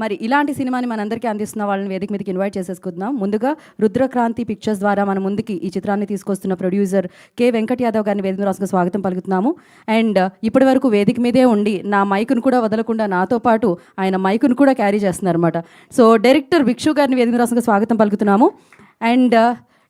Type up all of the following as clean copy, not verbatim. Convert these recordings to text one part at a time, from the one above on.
మరి ఇలాంటి సినిమాని మనందరికీ అందిస్తున్న వాళ్ళని వేదిక మీదకి ఇన్వైట్ చేసేసుకుందాం. ముందుగా రుద్రక్రాంతి పిక్చర్స్ ద్వారా మన ముందుకి ఈ చిత్రాన్ని తీసుకొస్తున్న ప్రొడ్యూసర్ కె వెంకట్ యాదవ్ గారిని వేదిక మీద రాసుకు స్వాగతం పలుకుతున్నాము. అండ్ ఇప్పటి వరకు వేదిక మీదే ఉండి నా మైకును కూడా వదలకుండా నాతో పాటు ఆయన మైకును కూడా క్యారీ చేస్తున్నారు అనమాట. సో డైరెక్టర్ భిక్షు గారిని వేదిక మీద రాసుకు స్వాగతం పలుకుతున్నాము. And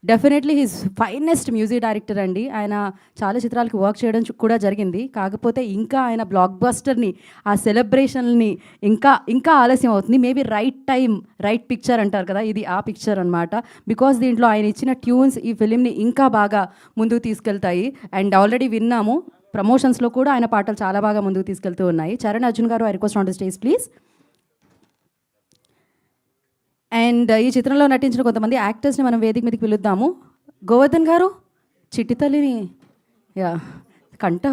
definitely he's finest music director అండి. ఆయన చాలా చిత్రాలకి వర్క్ చేయడం కూడా జరిగింది. కాకపోతే ఇంకా ఆయన బ్లాక్ బస్టర్ని, ఆ సెలబ్రేషన్ని ఇంకా ఇంకా ఆలస్యం అవుతుంది. Maybe right time right picture అంటారు కదా, ఇది ఆ పిక్చర్ అనమాట. బికాస్ దీంట్లో ఆయన ఇచ్చిన ట్యూన్స్ ఈ ఫిలింని ఇంకా బాగా ముందుకు తీసుకెళ్తాయి. అండ్ ఆల్రెడీ విన్నాము, ప్రమోషన్స్లో కూడా ఆయన పాటలు చాలా బాగా ముందుకు తీసుకెళ్తూ ఉన్నాయి. చరణ్ అర్జున్ గారు, I request on the stage please. And ఈ చిత్రంలో నటించిన కొంతమంది యాక్టర్స్ని మనం వేదిక మీదకి పిలుద్దాము. గోవర్ధన్ గారు, చిట్టి తల్లిని కంట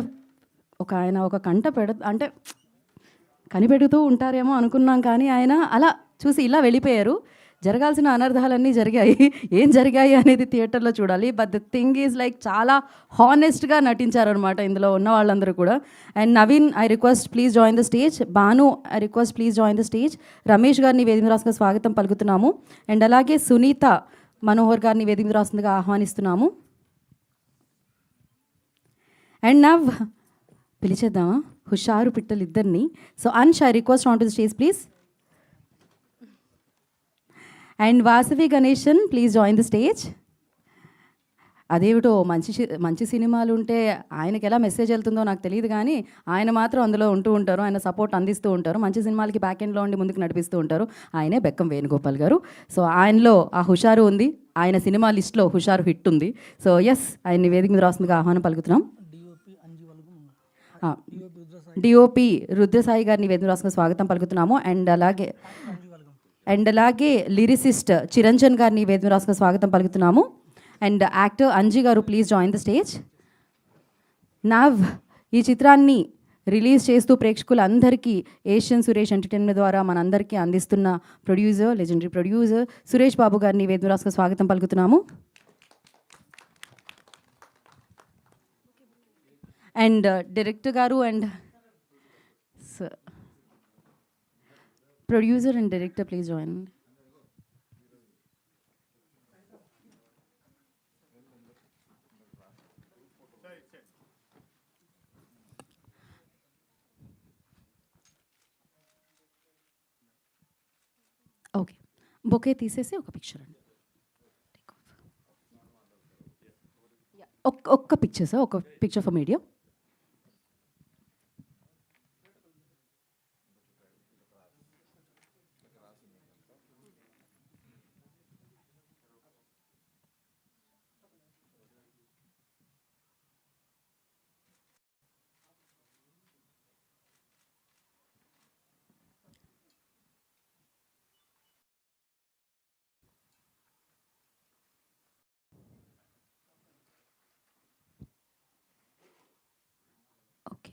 ఒక కంట అంటే కనిపెడుతూ ఉంటారేమో అనుకున్నాం, కానీ ఆయన అలా చూసి ఇలా వెళ్ళిపోయారు. జరగాల్సిన అనర్థాలన్నీ జరిగాయి. ఏం జరిగాయి అనేది థియేటర్లో చూడాలి. But the thing is like చాలా హానెస్ట్గా నటించారనమాట ఇందులో ఉన్న వాళ్ళందరూ కూడా. And Naveen, I request please join the stage. Bhanu, I request please join the stage. Ramesh గారిని వేదిక రాసుగా స్వాగతం పలుకుతున్నాము. అండ్ అలాగే సునీత మనోహర్ గారిని వేదిక రాస్తుందిగా ఆహ్వానిస్తున్నాము. అండ్ నవ్ పిలిచేద్దామా హుషారు పిట్టలు ఇద్దరిని. So Ansh, I request on to the stage please. And Vasavi Ganeshan, please join the stage. అదేమిటో మంచి సినిమాలు ఉంటే ఆయనకి ఎలా మెసేజ్ వెళ్తుందో నాకు తెలియదు, కానీ ఆయన మాత్రం అందులో ఉంటూ ఉంటారు. ఆయన సపోర్ట్ అందిస్తూ ఉంటారు. మంచి సినిమాలకి బ్యాక్ ఎండ్లో ఉండి ముందుకు నడిపిస్తూ ఉంటారు. ఆయనే బెక్కం వేణుగోపాల్ గారు. సో ఆయనలో ఆ హుషారు ఉంది. ఆయన సినిమా లిస్ట్లో హుషారు హిట్ ఉంది. సో ఎస్, ఆయన్ని వేదిక మీద రాస్తుందిగా ఆహ్వానం పలుకుతున్నాం. డిఓపి రుద్రసాయి గారిని వేదిక రాసుకుని స్వాగతం పలుకుతున్నాము. అండ్ అలాగే లిరిసిస్ట్ చిరంజన్ గారిని వేదిక రాసుకుని స్వాగతం పలుకుతున్నాము. అండ్ యాక్టర్ అంజీ గారు, please join the stage. Now ఈ చిత్రాన్ని రిలీజ్ చేస్తూ ప్రేక్షకులందరికీ ఏషియన్ సురేష్ ఎంటర్టైన్మెంట్ ద్వారా మనందరికీ అందిస్తున్న producer, legendary producer Suresh Babu గారిని వేదిక రాసుకుని స్వాగతం పలుకుతున్నాము. అండ్ డైరెక్టర్ గారు and producer and director, please join. Okay, bouquet తీసేసి ఒక పిక్చర్ అండి. ఒక్క పిక్చర్ సార్, ఒక picture for media. Okay,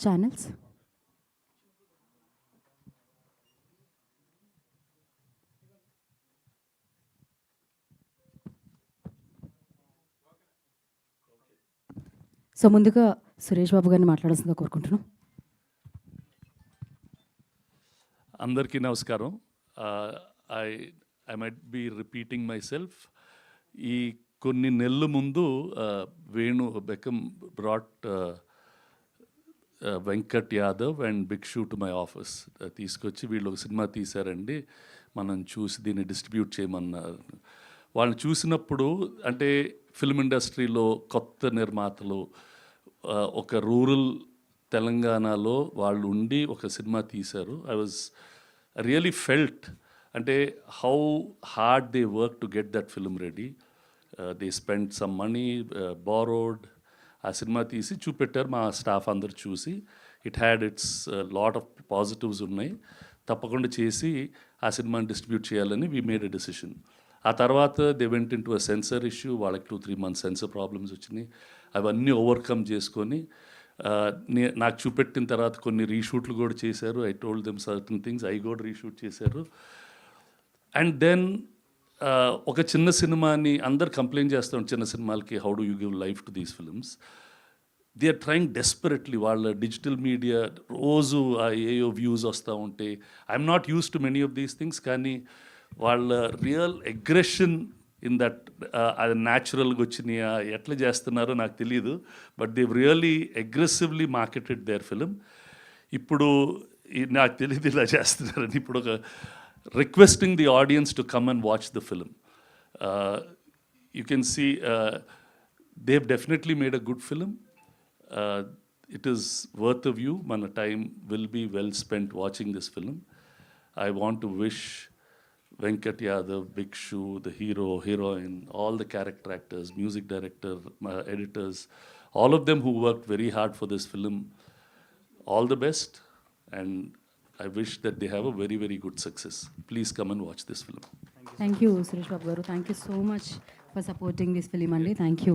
channels. So ముందుగా సురేష్ బాబు గారిని మాట్లాడాల్సిందిగా కోరుకుంటున్నాం. అందరికీ నమస్కారం. I might be repeating my self. ఈ కొన్ని నెలల ముందు Venu Bekkam brought Venkat Yadav and Bhikshu to my office. తీసుకొచ్చి వీళ్ళు ఒక సినిమా తీశారండి, మనం చూసి దీన్ని డిస్ట్రిబ్యూట్ చేయమన్నారు. వాళ్ళని చూసినప్పుడు, అంటే ఫిల్మ్ ఇండస్ట్రీలో కొత్త నిర్మాతలు ఒక రూరల్ తెలంగాణలో వాళ్ళు ఉండి ఒక సినిమా తీశారు. ఐ వాజ్ రియలీ ఫెల్ట్, అంటే how hard they work to get that film ready. They spend some money, borrowed. ఆ సినిమా తీసి చూపెట్టారు, మా స్టాఫ్ అందరు చూసి it had it's lot of positives ఉన్నాయి, తప్పకుండా చేసి ఆ సినిమాని డిస్ట్రిబ్యూట్ చేయాలని వీ మేడ్ ఎ డెసిషన్. ఆ తర్వాత they went in to a sensor issue. వాళ్ళకి 2-3 months సెన్సర్ ప్రాబ్లమ్స్ వచ్చినాయి. అవన్నీ ఓవర్కమ్ చేసుకొని నాకు చూపెట్టిన తర్వాత కొన్ని రీషూట్లు కూడా చేశారు. I told them certain things, I కూడా రీషూట్ చేశారు. అండ్ దెన్ ఒక చిన్న సినిమాని అందరు కంప్లైంట్ చేస్తాం చిన్న సినిమాలకి how do you give life to these films. They are trying desperately. వాళ్ళ డిజిటల్ మీడియా రోజు ఏయో వ్యూస్ వస్తూ ఉంటే I'm not use to many of these things, కానీ వాళ్ళ రియల్ అగ్రెషన్ ఇన్ దట్ అది న్యాచురల్గా వచ్చినాయా ఎట్లా చేస్తున్నారో నాకు తెలియదు, but they really aggressively marketed their film. ఇప్పుడు నాకు తెలియదు ఇలా చేస్తున్నారని. ఇప్పుడు ఒక requesting the audience to come and watch the film. You can see they've definitely made a good film. It is worth a view. Mana time will be well spent watching this film. I want to wish Venkat Yadav, Bhikshu, the hero, heroine, all the character actors, music director, editors, all of them who worked very hard for this film, all the best, and I wish that they have a very, very good success. Please come and watch this film. Thank you Suresh Babu garu. Thank you so much for supporting this film అండి. Thank you.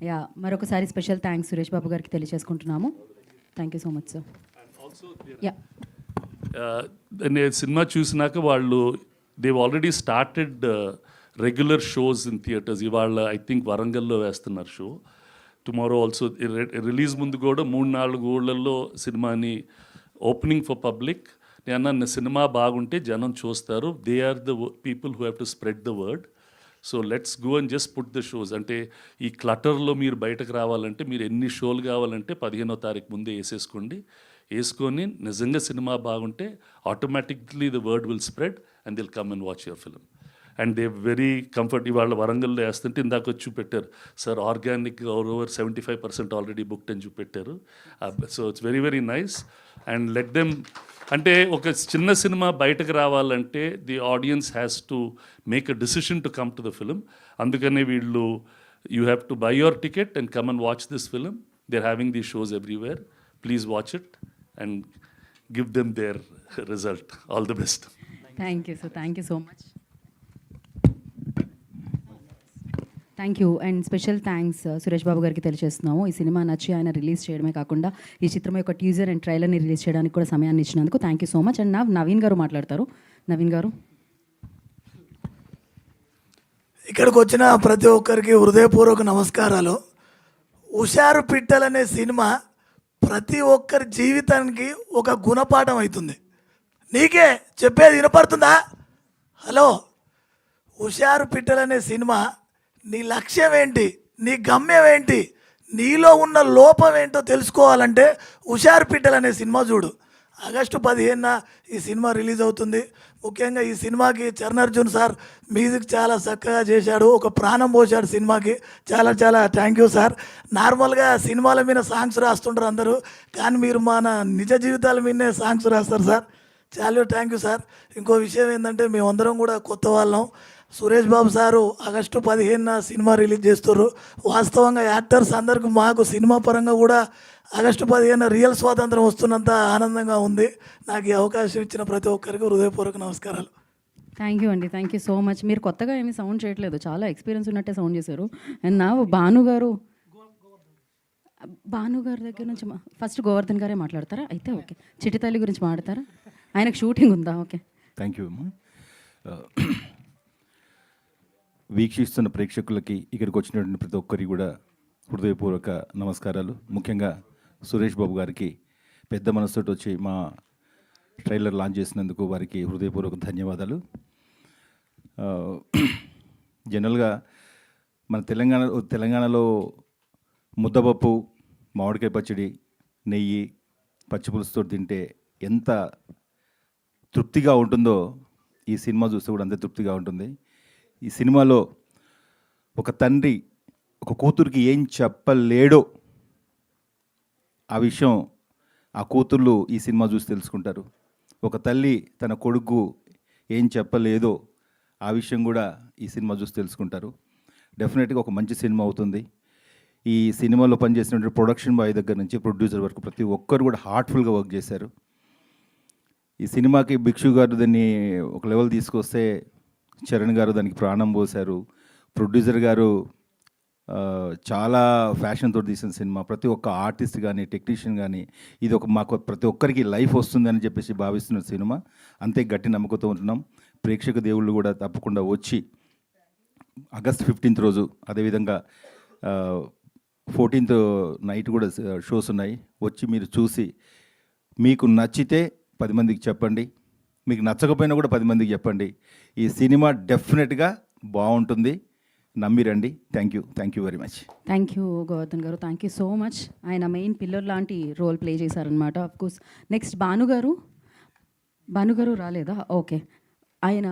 Yeah, మరొకసారి special thanks Suresh Babu గారికి తెలియజేసుకుంటున్నాము. Thank you so much sir. Yeah, నేను cinema చూసినాక వాళ్ళు they've already started regular shows in theatres. ఇవాళ I think వరంగల్లో వేస్తున్నారు షో. టుమారో ఆల్సో రిలీజ్ ముందు కూడా 3-4 ఊళ్ళల్లో సినిమాని ఓపెనింగ్ ఫర్ పబ్లిక్. నేను అన్న సినిమా బాగుంటే జనం చూస్తారు. They are the people who have to spread the word. So let's go and just put the shows. అంటే ఈ క్లటర్లో మీరు బయటకు రావాలంటే మీరు ఎన్ని షోలు కావాలంటే 15వ తారీఖు ముందే వేసుకొని నిజంగా సినిమా బాగుంటే automatically the word will spread and they'll come and watch your film. And they very comfort. ఇవాళ వరంగల్లో వేస్తుంటే ఇందాక వచ్చి చూపెట్టారు sir organic over 75% already booked అని చూపెట్టారు. So it's very very nice. And let them, అంటే ఒక చిన్న సినిమా బయటకు రావాలంటే the audience has to make a decision to come to the film. అందుకనే వీళ్ళు you have to buy your ticket and come and watch this film. They are having the shows everywhere. Please watch it and give them their result. All the best. Thank you sir. Thank you so much. Thank you. And special thanks Suresh Babu గారికి తెలియజేస్తున్నాము. ఈ cinema నచ్చి ఆయన release చేయడమే కాకుండా ఈ చిత్రం యొక్క టీజర్ అండ్ ట్రైలర్ని రిలీజ్ చేయడానికి కూడా సమయాన్ని ఇచ్చినందుకు thank you so much. And Naveen గారు మాట్లాడతారు. నవీన్ గారు. ఇక్కడికి వచ్చిన ప్రతి ఒక్కరికి హృదయపూర్వక నమస్కారాలు. హుషారు పిట్టలనే సినిమా ప్రతి ఒక్కరి జీవితానికి ఒక గుణపాఠం అవుతుంది. నీకే చెప్పేది వినపడుతుందా? హలో, హుషారు పిట్టలనే సినిమా నీ లక్ష్యం ఏంటి, నీ గమ్యం ఏంటి, నీలో ఉన్న లోపం ఏంటో తెలుసుకోవాలంటే హుషారు పిట్టలు అనే సినిమా చూడు. ఆగస్టు 15న ఈ సినిమా రిలీజ్ అవుతుంది. ముఖ్యంగా ఈ సినిమాకి చరణ్ సార్ మ్యూజిక్ చాలా చక్కగా చేశాడు, ఒక ప్రాణం పోశాడు సినిమాకి. చాలా చాలా థ్యాంక్ యూ సార్. నార్మల్గా సినిమాల మీద సాంగ్స్ రాస్తుంటారు అందరూ, కానీ మీరు మన నిజ జీవితాల మీదనే సాంగ్స్ రాస్తారు సార్. చాలా థ్యాంక్ యూ సార్. ఇంకో విషయం ఏంటంటే మేమందరం కూడా కొత్త వాళ్ళం. Suresh Babu sir August 15న cinema release చేస్తారు. వాస్తవంగా యాక్టర్స్ అందరికి మాకు సినిమా పరంగా కూడా ఆగస్టు 15న రియల్ స్వాతంత్రం వస్తున్నంత ఆనందంగా ఉంది. నాకు ఈ అవకాశం ఇచ్చిన ప్రతి ఒక్కరికి హృదయపూర్వక నమస్కారాలు. థ్యాంక్ యూ అండి. Thank you so much. మీరు కొత్తగా ఏమీ సౌండ్ చేయట్లేదు, చాలా ఎక్స్పీరియన్స్ ఉన్నట్టే సౌండ్ చేశారు. అండ్ నా భాను గారు దగ్గర నుంచి ఫస్ట్ గోవర్ధన్ గారే మాట్లాడతారా? అయితే ఓకే. చిట్టితల్లి గురించి మాట్లాడతారా? ఆయనకు షూటింగ్ ఉందా? ఓకే. థ్యాంక్ యూ అమ్మా. వీక్షిస్తున్న ప్రేక్షకులకి, ఇక్కడికి వచ్చినటువంటి ప్రతి ఒక్కరికి కూడా హృదయపూర్వక నమస్కారాలు. ముఖ్యంగా సురేష్ బాబు గారికి పెద్ద మనసుతో వచ్చి మా ట్రైలర్ లాంచ్ చేసినందుకు వారికి హృదయపూర్వక ధన్యవాదాలు. జనరల్గా మన తెలంగాణలో ముద్దపప్పు, మామిడికాయ పచ్చడి, నెయ్యి, పచ్చిపులుసుతో తింటే ఎంత తృప్తిగా ఉంటుందో ఈ సినిమా చూస్తే కూడా అంతే తృప్తిగా ఉంటుంది. ఈ సినిమాలో ఒక తండ్రి ఒక కూతురికి ఏం చెప్పలేడో ఆ విషయం ఆ కూతుర్లు ఈ సినిమా చూసి తెలుసుకుంటారు. ఒక తల్లి తన కొడుకు ఏం చెప్పలేదో ఆ విషయం కూడా ఈ సినిమా చూసి తెలుసుకుంటారు. డెఫినెట్గా ఒక మంచి సినిమా అవుతుంది. ఈ సినిమాలో పనిచేసినటువంటి ప్రొడక్షన్ బాయ్ దగ్గర నుంచి ప్రొడ్యూసర్ వరకు ప్రతి ఒక్కరు కూడా హార్ట్ఫుల్గా వర్క్ చేశారు. ఈ సినిమాకి భిక్షు గారు దాన్ని ఒక లెవెల్ తీసుకొస్తే చరణ్ గారు దానికి ప్రాణం పోశారు. ప్రొడ్యూసర్ గారు చాలా ఫ్యాషన్తో తీసిన సినిమా. ప్రతి ఒక్క ఆర్టిస్ట్ కానీ టెక్నీషియన్ కానీ ఇది ఒక మాకు ప్రతి ఒక్కరికి లైఫ్ వస్తుందని చెప్పేసి భావిస్తున్న సినిమా. అంతే గట్టి నమ్మకంతో ఉంటున్నాం. ప్రేక్షక దేవుళ్ళు కూడా తప్పకుండా వచ్చి ఆగస్ట్ 15th రోజు, అదేవిధంగా 14th నైట్ కూడా షోస్ ఉన్నాయి. వచ్చి మీరు చూసి మీకు నచ్చితే 10 మందికి చెప్పండి, మీకు నచ్చకపోయినా కూడా 10 మందికి చెప్పండి. ఈ సినిమా డెఫినెట్గా బాగుంటుంది, నమ్మి రండి. Thank you very much. Thank you Govardhan గారు, థ్యాంక్ యూ సో మచ్. ఆయన మెయిన్ పిల్లర్ లాంటి రోల్ ప్లే చేశారనమాట. ఆఫ్ కోర్స్ నెక్స్ట్ భానుగారు రాలేదా? ఓకే. ఆయన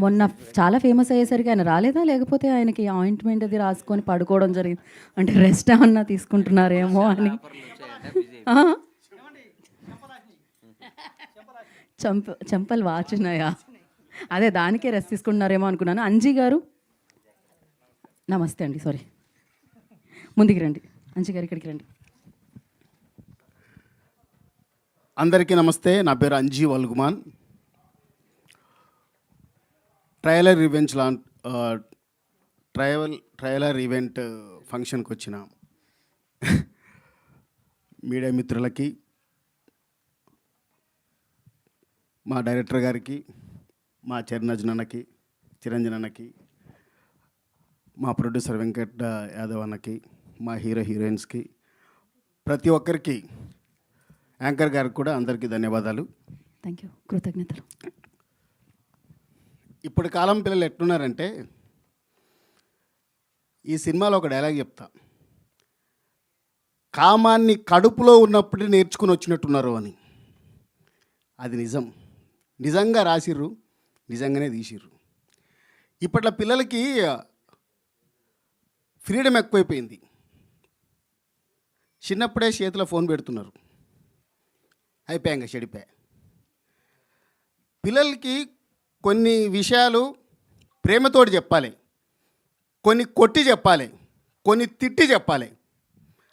మొన్న చాలా ఫేమస్ అయ్యేసరికి ఆయన రాలేదా, లేకపోతే ఆయనకి ఆయింట్మెంట్ అది రాసుకొని పడుకోవడం జరిగింది, అంటే రెస్ట్ ఏమన్నా తీసుకుంటున్నారేమో అని. చెంపలు వాచినాయా? అదే దానికే రెస్ట్ తీసుకుంటున్నారేమో అనుకున్నాను. అంజీ గారు నమస్తే అండి, సారీ, ముందుకు రండి. అంజీ గారు ఇక్కడికి రండి. అందరికీ నమస్తే. నా పేరు అంజీ వల్గుమాన్. ట్రయలర్ ఈవెంట్ ఫంక్షన్కి వచ్చిన మీడియా మిత్రులకి, మా డైరెక్టర్ గారికి, మా చిరంజన్ అన్నకి, మా ప్రొడ్యూసర్ వెంకట్ యాదవ్ అన్నకి, మా హీరోయిన్స్కి, ప్రతి ఒక్కరికి, యాంకర్ గారికి కూడా అందరికీ ధన్యవాదాలు. థ్యాంక్ యూ, కృతజ్ఞతలు. ఇప్పుడు కాలం పిల్లలు ఎట్లున్నారంటే, ఈ సినిమాలో ఒక డైలాగ్ చెప్తా, కామాన్ని కడుపులో ఉన్నప్పుడే నేర్చుకుని వచ్చినట్టున్నారు అని. అది నిజంగా రాసిర్రు, నిజంగానే తీసిర్రు. ఇప్పట్లో పిల్లలకి ఫ్రీడమ్ ఎక్కువైపోయింది. చిన్నప్పుడే చేతిలో ఫోన్ పెడుతున్నారు, అయిపోయాక చెడిపోయా. పిల్లలకి కొన్ని విషయాలు ప్రేమతోటి చెప్పాలి, కొన్ని కొట్టి చెప్పాలి, కొన్ని తిట్టి చెప్పాలి.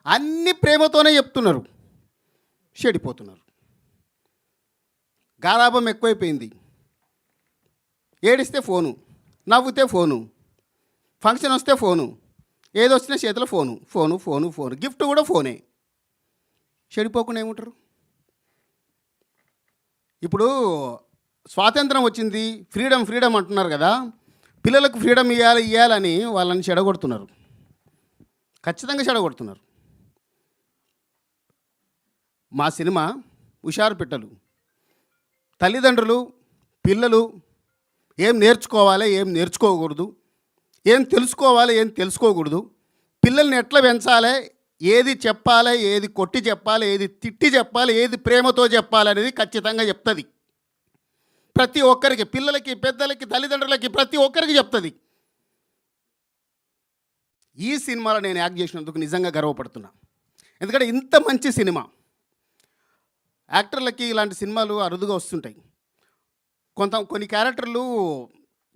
అన్ని ప్రేమతోనే చెప్తున్నారు, చెడిపోతున్నారు. గారాబం ఎక్కువైపోయింది. ఏడిస్తే ఫోను, నవ్వుతే ఫోను, ఫంక్షన్ వస్తే ఫోను, ఏదొచ్చినా చేతిలో ఫోను, గిఫ్ట్ కూడా ఫోనే. చెడిపోకుండా ఏముంటారు? ఇప్పుడు స్వాతంత్రం వచ్చింది, ఫ్రీడమ్ అంటున్నారు కదా, పిల్లలకు ఫ్రీడమ్ ఇవ్వాలని వాళ్ళని చెడగొడుతున్నారు, ఖచ్చితంగా చెడగొడుతున్నారు. మా సినిమా హుషారు పిట్టలు. తల్లిదండ్రులు, పిల్లలు ఏం నేర్చుకోవాలి, ఏం నేర్చుకోకూడదు, ఏం తెలుసుకోవాలి, ఏం తెలుసుకోకూడదు, పిల్లల్ని ఎట్లా పెంచాలి, ఏది చెప్పాలి, ఏది కొట్టి చెప్పాలి, ఏది తిట్టి చెప్పాలి, ఏది ప్రేమతో చెప్పాలి అనేది ఖచ్చితంగా చెప్తుంది. ప్రతి ఒక్కరికి, పిల్లలకి, పెద్దలకి, తల్లిదండ్రులకి, ప్రతి ఒక్కరికి చెప్తుంది. ఈ సినిమాలో నేను యాక్ట్ చేసినందుకు నిజంగా గర్వపడుతున్నా. ఎందుకంటే ఇంత మంచి సినిమా, యాక్టర్లకి ఇలాంటి సినిమాలు అరుదుగా వస్తుంటాయి. కొన్ని క్యారెక్టర్లు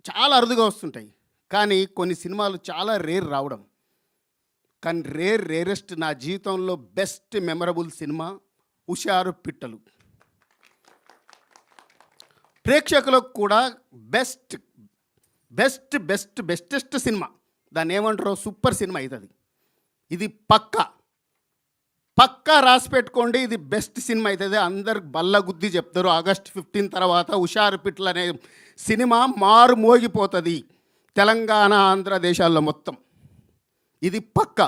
చాలా అరుదుగా వస్తుంటాయి, కానీ కొన్ని సినిమాలు చాలా రేర్ రావడం. కానీ రేరెస్ట్ నా జీవితంలో బెస్ట్ మెమరబుల్ సినిమా హుషారు పిట్టలు. ప్రేక్షకులకు కూడా బెస్టెస్ట్ సినిమా, దాన్ని ఏమంటారో సూపర్ సినిమా అవుతుంది. ఇది పక్కా రాసి పెట్టుకోండి, ఇది బెస్ట్ సినిమా అవుతుంది. అందరు బల్లగుద్ది చెప్తారు. ఆగస్ట్ 15 తర్వాత హుషారు పిట్టలు అనే సినిమా మారు మోగిపోతుంది తెలంగాణ, ఆంధ్ర దేశాల్లో మొత్తం. ఇది పక్కా.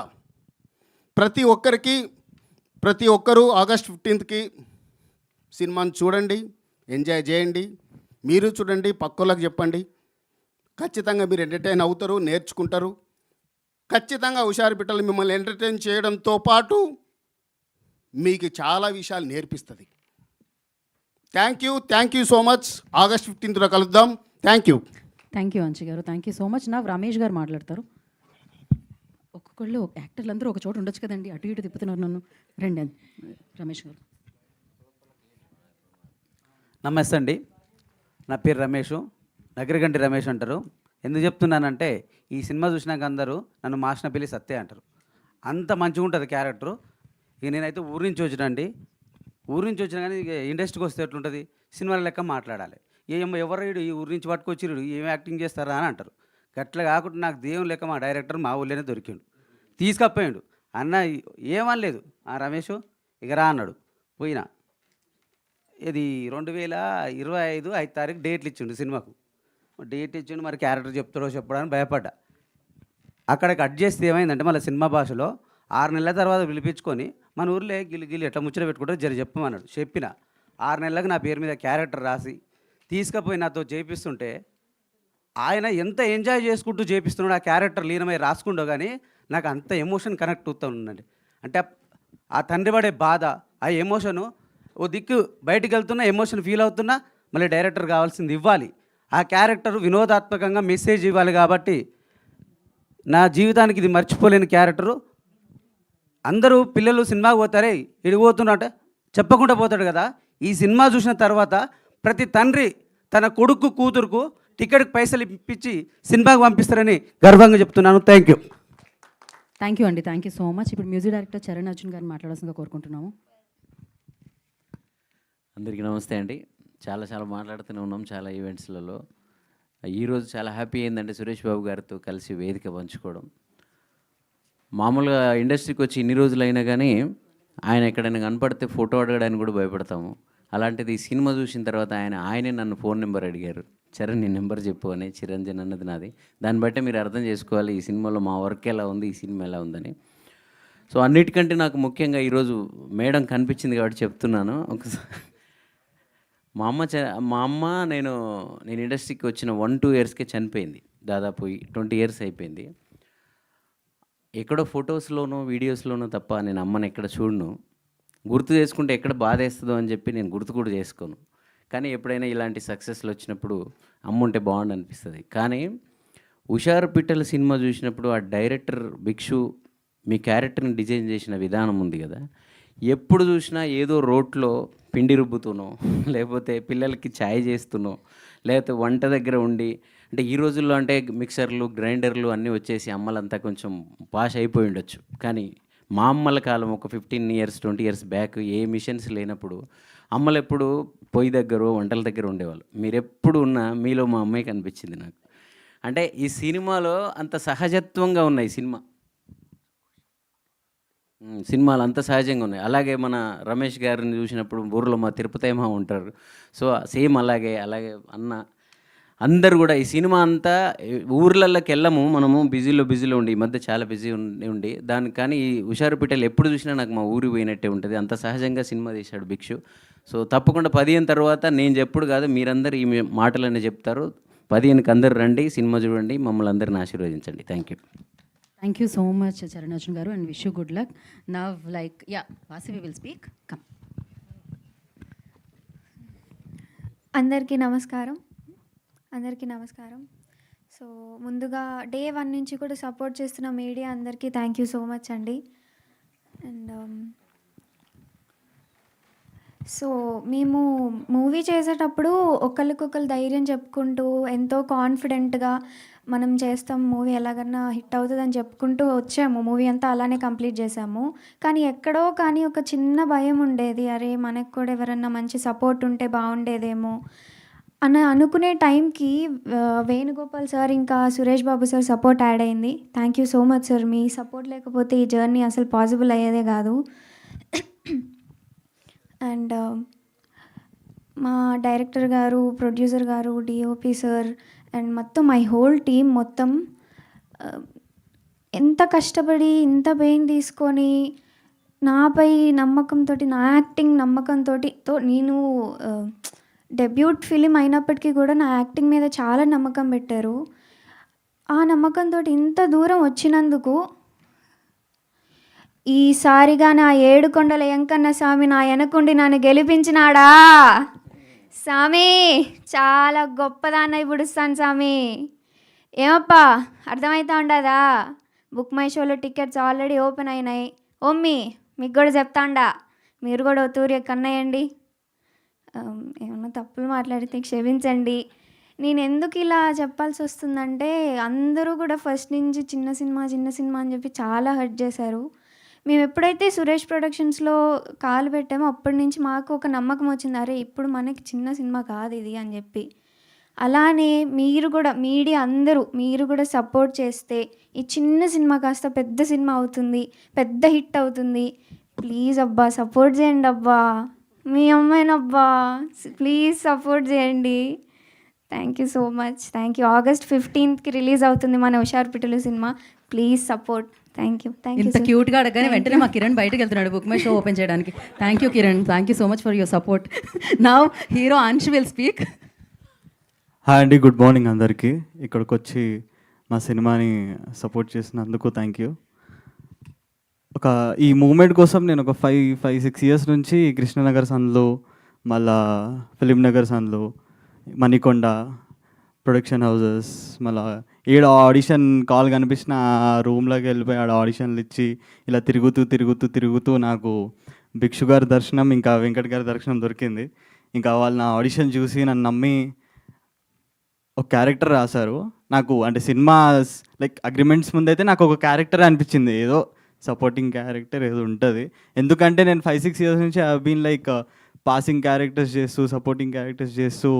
ప్రతి ఒక్కరూ ఆగస్ట్ 15కి సినిమాని చూడండి, ఎంజాయ్ చేయండి. మీరు చూడండి, పక్కోళ్ళకి చెప్పండి. ఖచ్చితంగా మీరు ఎంటర్టైన్ అవుతారు, నేర్చుకుంటారు. ఖచ్చితంగా హుషారు పిట్టలు మిమ్మల్ని ఎంటర్టైన్ చేయడంతో పాటు మీకు చాలా విషయాలు నేర్పిస్తుంది. Thank you so much. August 15th కలుద్దాం. థ్యాంక్ యూ అంజీ గారు, థ్యాంక్ యూ సో మచ్. నా రమేష్ గారు మాట్లాడతారు. ఒక్కొక్కళ్ళు యాక్టర్లు అందరూ ఒక చోట ఉండొచ్చు కదండి, అటు ఇటు తిప్పుతున్నారు నన్ను. రండి రమేష్ గారు. నమస్తే అండి, నా పేరు రమేష్, నగరగంటి రమేష్ అంటారు. ఎందుకు చెప్తున్నానంటే, ఈ సినిమా చూసినాక అందరూ నన్ను మాషనపల్లి సత్య అంటారు. అంత మంచిగా ఉంటుంది క్యారెక్టరు. ఇక నేనైతే ఊరి నుంచి వచ్చినా కానీ ఇక ఇండస్ట్రీకి వస్తే ఎట్లుంటుంది, సినిమాల లెక్క మాట్లాడాలి. ఎవరు ఈ ఊరి నుంచి పట్టుకొచ్చిరు, ఏం యాక్టింగ్ చేస్తారా అని అంటారు. గట్ల కాకుండా నాకు దేవుని లెక్క మా డైరెక్టర్ మా ఊళ్ళోనే దొరికిండు, తీసుకపోయాడు. అన్న ఏమనలేదు, రమేష్ ఇక రా అన్నాడు. పోయినా. ఇది 2025 5 తారీఖు డేట్లు ఇచ్చిండు సినిమాకు. డేట్ ఇచ్చిండు, మరి క్యారెక్టర్ చెప్తాడో చెప్పడానికి భయపడ్డా. అక్కడ కట్ చేస్తే ఏమైందంటే మళ్ళీ సినిమా భాషలో 6 నెలల తర్వాత పిలిపించుకొని మన ఊర్లో గిల్లి ఎట్లా ముచ్చట పెట్టుకుంటారో చెప్పమన్నాడు. చెప్పిన 6 నెలలకు నా పేరు మీద క్యారెక్టర్ రాసి తీసుకుపోయి నాతో చేపిస్తుంటే ఆయన ఎంత ఎంజాయ్ చేసుకుంటూ చేపిస్తున్నాడు, ఆ క్యారెక్టర్ లీనమై రాసుకుంటూ, కానీ నాకు అంత ఎమోషన్ కనెక్ట్ అవుతూ ఉందండి. అంటే ఆ తండ్రి పడే బాధ, ఆ ఎమోషను ఓ దిక్కు బయటికి వెళ్తున్నా ఎమోషన్ ఫీల్ అవుతున్నా మళ్ళీ డైరెక్టర్ కావాల్సింది ఇవ్వాలి, ఆ క్యారెక్టర్ వినోదాత్మకంగా మెసేజ్ ఇవ్వాలి. కాబట్టి నా జీవితానికి ఇది మర్చిపోలేని క్యారెక్టరు. అందరూ పిల్లలు సినిమాకి పోతారే ఇడిపోతున్నట్ట చెప్పకుండా పోతాడు కదా. ఈ సినిమా చూసిన తర్వాత ప్రతి తండ్రి తన కొడుకు కూతురుకు టికెట్కి పైసలు ఇప్పించి సినిమాకి పంపిస్తారని గర్వంగా చెప్తున్నాను. Thank you. థ్యాంక్ యూ అండి, థ్యాంక్ యూ సో మచ్. ఇప్పుడు మ్యూజిక్ డైరెక్టర్ చరణ్ అర్జున్ గారిని మాట్లాడాల్సిందిగా కోరుకుంటున్నాము. అందరికీ నమస్తే అండి. చాలా మాట్లాడుతూనే ఉన్నాం చాలా ఈవెంట్స్లలో. ఈరోజు చాలా హ్యాపీ అయిందంటే సురేష్ బాబు గారితో కలిసి వేదిక పంచుకోవడం. మామూలుగా ఇండస్ట్రీకి వచ్చి ఇన్ని రోజులైనా కానీ ఆయన ఎక్కడైనా కనపడితే ఫోటో అడగడానికి కూడా భయపడతాము. అలాంటిది ఈ సినిమా చూసిన తర్వాత ఆయనే నన్ను ఫోన్ నెంబర్ అడిగారు. చరణ్ నీ నెంబర్ చెప్పు అని. చిరంజన్ అన్నది నాది. దాన్ని బట్టి మీరు అర్థం చేసుకోవాలి ఈ సినిమాలో మా వర్క్ ఎలా ఉంది, ఈ సినిమా ఎలా ఉందని. సో అన్నిటికంటే నాకు ముఖ్యంగా ఈరోజు మేడం కనిపించింది కాబట్టి చెప్తున్నాను. ఒకసారి మా అమ్మ నేను ఇండస్ట్రీకి వచ్చిన 1-2 ఇయర్స్కే చనిపోయింది. దాదాపు 20 ఇయర్స్ అయిపోయింది. ఎక్కడో ఫొటోస్లోనో వీడియోస్లోనో తప్ప నేను అమ్మని ఎక్కడ చూడను. గుర్తు చేసుకుంటే ఎక్కడ బాధ వేస్తుందో అని చెప్పి నేను గుర్తు కూడా చేసుకోను. కానీ ఎప్పుడైనా ఇలాంటి సక్సెస్లు వచ్చినప్పుడు అమ్మ ఉంటే బాగుండు అనిపిస్తుంది. కానీ హుషారు పిట్టల సినిమా చూసినప్పుడు ఆ డైరెక్టర్ భిక్షు మీ క్యారెక్టర్ని డిజైన్ చేసిన విధానం ఉంది కదా, ఎప్పుడు చూసినా ఏదో రోట్లో పిండి రుబ్బుతూనో లేకపోతే పిల్లలకి ఛాయ్ చేస్తూనో లేకపోతే వంట దగ్గర ఉండి, అంటే ఈ రోజుల్లో అంటే మిక్సర్లు గ్రైండర్లు అన్నీ వచ్చేసి అమ్మలంతా కొంచెం పాష్ అయిపోయి ఉండొచ్చు. కానీ మా అమ్మల కాలం ఒక 15 ఇయర్స్ 20 ఇయర్స్ బ్యాక్ ఏ మిషన్స్ లేనప్పుడు అమ్మలు ఎప్పుడు పొయ్యి దగ్గర వంటల దగ్గర ఉండేవాళ్ళు. మీరు ఎప్పుడు ఉన్నా మీలో మా అమ్మాయి కనిపించింది నాకు. అంటే ఈ సినిమాలో అంత సహజత్వంగా ఉన్నాయి సినిమాలు అంత సహజంగా ఉన్నాయి. అలాగే మన రమేష్ గారిని చూసినప్పుడు ఊర్లో మా తిరుపతేమ ఉంటారు. సో సేమ్ అలాగే అన్న అందరు కూడా ఈ సినిమా అంతా ఊర్లలోకి వెళ్ళము మనము బిజీలో ఉండి, ఈ మధ్య చాలా బిజీ ఉండి దానికి. కానీ ఈ హుషారు పిట్టలు ఎప్పుడు చూసినా నాకు మా ఊరికి పోయినట్టే ఉంటుంది. అంత సహజంగా సినిమా తీశాడు భిక్షు. సో తప్పకుండా 15 తర్వాత నేను చెప్పుడు కాదు, మీరందరూ ఈ మాటలన్నీ చెప్తారు. 15కి అందరు రండి, సినిమా చూడండి, మమ్మల్ని అందరిని ఆశీర్వదించండి. Thank you. Thank you so much Charan Arjun garu and wish you good luck. Now like Vasavi will speak. Come. అందరికీ నమస్కారం. సో ముందుగా డే 1 నుంచి కూడా సపోర్ట్ చేస్తున్న మీడియా అందరికీ థ్యాంక్ యూ సో మచ్ అండి. అండ్ సో మేము మూవీ చేసేటప్పుడు ఒకరికొకరు ధైర్యం చెప్పుకుంటూ ఎంతో కాన్ఫిడెంట్గా మనం చేస్తాం, మూవీ ఎలాగన్నా హిట్ అవుతుందని చెప్పుకుంటూ వచ్చాము. మూవీ అంతా అలానే కంప్లీట్ చేసాము. కానీ ఎక్కడో కానీ ఒక చిన్న భయం ఉండేది, అరే మనకు కూడా ఎవరన్నా మంచి సపోర్ట్ ఉంటే బాగుండేదేమో అని అనుకునే టైంకి వేణుగోపాల్ సార్ ఇంకా Suresh Babu sir support add అయింది. Thank you so much sir. Me support లేకపోతే ఈ జర్నీ అసలు పాసిబుల్ అయ్యేదే కాదు. అండ్ మా డైరెక్టర్ గారు, ప్రొడ్యూసర్ గారు, డిఓపి సార్ అండ్ మొత్తం మై హోల్ టీమ్ మొత్తం ఎంత కష్టపడి ఇంత పెయిన్ తీసుకొని నాపై నమ్మకంతో, నా యాక్టింగ్ నమ్మకంతో నేను డెబ్యూట్ ఫిలిం అయినప్పటికీ కూడా నా యాక్టింగ్ మీద చాలా నమ్మకం పెట్టారు. ఆ నమ్మకంతో ఇంత దూరం వచ్చినందుకు ఈసారిగా నా 7 కొండల ఎంకన్న స్వామి నా వెనకుండి నన్ను గెలిపించినాడా స్వామి, చాలా గొప్పదాన్న ఇప్పుడుస్తాను స్వామి. ఏమప్పా అర్థమవుతా ఉండదా? బుక్ మై షోలో టికెట్స్ ఆల్రెడీ ఓపెన్ అయినాయి. ఓమ్మి మీకు కూడా చెప్తాండా, మీరు కూడా తూరి కన్నయ్యండి. ఏమన్నా తప్పులు మాట్లాడితే క్షమించండి. నేను ఎందుకు ఇలా చెప్పాల్సి వస్తుందంటే అందరూ కూడా ఫస్ట్ నుంచి చిన్న సినిమా అని చెప్పి చాలా హర్ట్ చేశారు. మేము ఎప్పుడైతే సురేష్ ప్రొడక్షన్స్లో కాలు పెట్టామో అప్పటి నుంచి మాకు ఒక నమ్మకం వచ్చింది, అరే ఇప్పుడు మనకి చిన్న సినిమా కాదు ఇది అని చెప్పి. అలానే మీరు కూడా మీడియా అందరూ మీరు కూడా సపోర్ట్ చేస్తే ఈ చిన్న సినిమా కాస్త పెద్ద సినిమా అవుతుంది, పెద్ద హిట్ అవుతుంది. ప్లీజ్ అబ్బా సపోర్ట్ చేయండి అబ్బా, మీ అమ్మాయినబ్బా ప్లీజ్ సపోర్ట్ చేయండి. Thank you so much. Thank you. August 15th release అవుతుంది మన హుషారు పిట్టలు cinema. Please support. Thank you ఇంత క్యూట్గా అడగగానే వెంటనే మా కిరణ్ బయటకు వెళ్తున్నాడు బుక్ మై షో ఓపెన్ చేయడానికి. Thank you Kiran, thank you so much for your support. Now hero Ansh will speak. Hi అండి, గుడ్ మార్నింగ్ అందరికీ. ఇక్కడికి వచ్చి మా సినిమాని సపోర్ట్ చేసినందుకు థ్యాంక్ యూ. ఈ మూమెంట్ కోసం నేను ఒక 5-6 ఇయర్స్ నుంచి కృష్ణనగర్ సందులో, మళ్ళా ఫిలిం నగర్ సందులో, మణికొండ ప్రొడక్షన్ హౌసెస్, మళ్ళా ఈడ ఆడిషన్ కాల్ కనిపించిన ఆ రూమ్లోకి వెళ్ళిపోయి ఆడ ఆడిషన్లు ఇచ్చి ఇలా తిరుగుతూ నాకు భిక్షు గారి దర్శనం, ఇంకా వెంకట్ గారి దర్శనం దొరికింది. ఇంకా వాళ్ళు నా ఆడిషన్ చూసి నన్ను నమ్మి ఒక క్యారెక్టర్ రాశారు. నాకు అంటే సినిమా లైక్ అగ్రిమెంట్స్ ముందైతే నాకు ఒక క్యారెక్టర్ అనిపించింది, ఏదో సపోర్టింగ్ క్యారెక్టర్ ఏదో ఉంటుంది. ఎందుకంటే నేను 5-6 ఇయర్స్ నుంచి I been like passing characters చేస్తూ, సపోర్టింగ్ క్యారెక్టర్స్ చేస్తూ,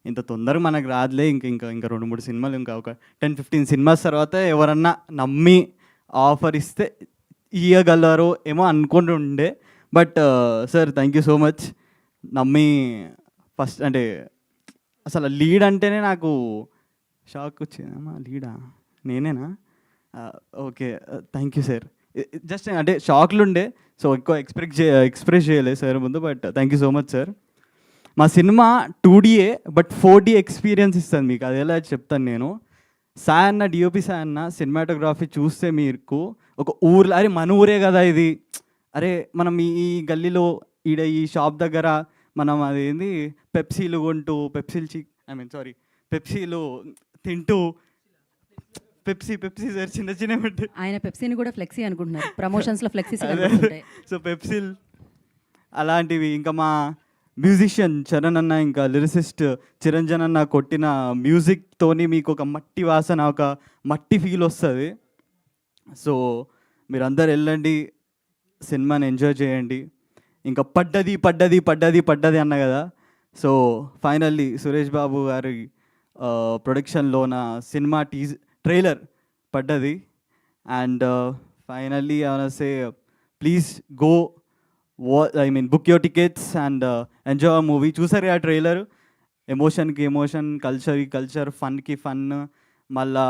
ఇంత తొందరగా మనకు రాదులే, ఇంకా 2-3 సినిమాలు, ఇంకా ఒక 10-15 సినిమాస్ తర్వాత ఎవరన్నా నమ్మి ఆఫర్ ఇస్తే ఇవ్వగలరో ఏమో అనుకుంటూ ఉండే. But sir thank you so much. నమ్మి ఫస్ట్ అంటే అసలు లీడ్ అంటేనే నాకు షాక్ వచ్చిందమ్మా, లీడా నేనేనా? Okay thank you sir. Just అంటే షాక్లు ఉండే, సో ఎక్కువ ఎక్స్ప్రెస్ చేయలేదు సార్ ముందు. But thank you so much sir. మా సినిమా 2Dయే బట్ 4D ఎక్స్పీరియన్స్ ఇస్తుంది మీకు. అది ఎలా చెప్తాను నేను. సాయ్ అన్న, డిఓపి సాయ్ అన్న సినిమాటోగ్రఫీ చూస్తే మీకు ఒక ఊర్లో, అరే మన ఊరే కదా ఇది, అరే మనం ఈ గల్లీలో ఈడ ఈ షాప్ దగ్గర మనం అదేంది పెప్సీలు కొంటూ పెప్సీలు తింటూ, పెప్సీ సార్ చిన్న పెట్టి ఆయన పెప్సీని కూడా ఫ్లెక్సీ అనుకుంటున్నారు, ప్రమోషన్స్లో ఫ్లెక్సీస్. సో పెప్సీల్ అలాంటివి. ఇంకా మా మ్యూజిషియన్ చరణ్ అన్న, ఇంకా లిరిసిస్ట్ చిరంజన్ అన్న కొట్టిన మ్యూజిక్తోని మీకు ఒక మట్టి వాసన, ఒక మట్టి ఫీల్ వస్తుంది. సో మీరందరూ వెళ్ళండి, సినిమాని ఎంజాయ్ చేయండి. ఇంకా పడ్డది అన్న కదా. సో ఫైనల్లీ సురేష్ బాబు గారి ప్రొడక్షన్లో నా సినిమా ట్రైలర్ పడ్డది. And finally say please go book your tickets and enjoy a movie. చూసారు ఆ ట్రైలర్, ఎమోషన్కి ఎమోషన్, కల్చర్, ఫన్కి ఫన్, మళ్ళా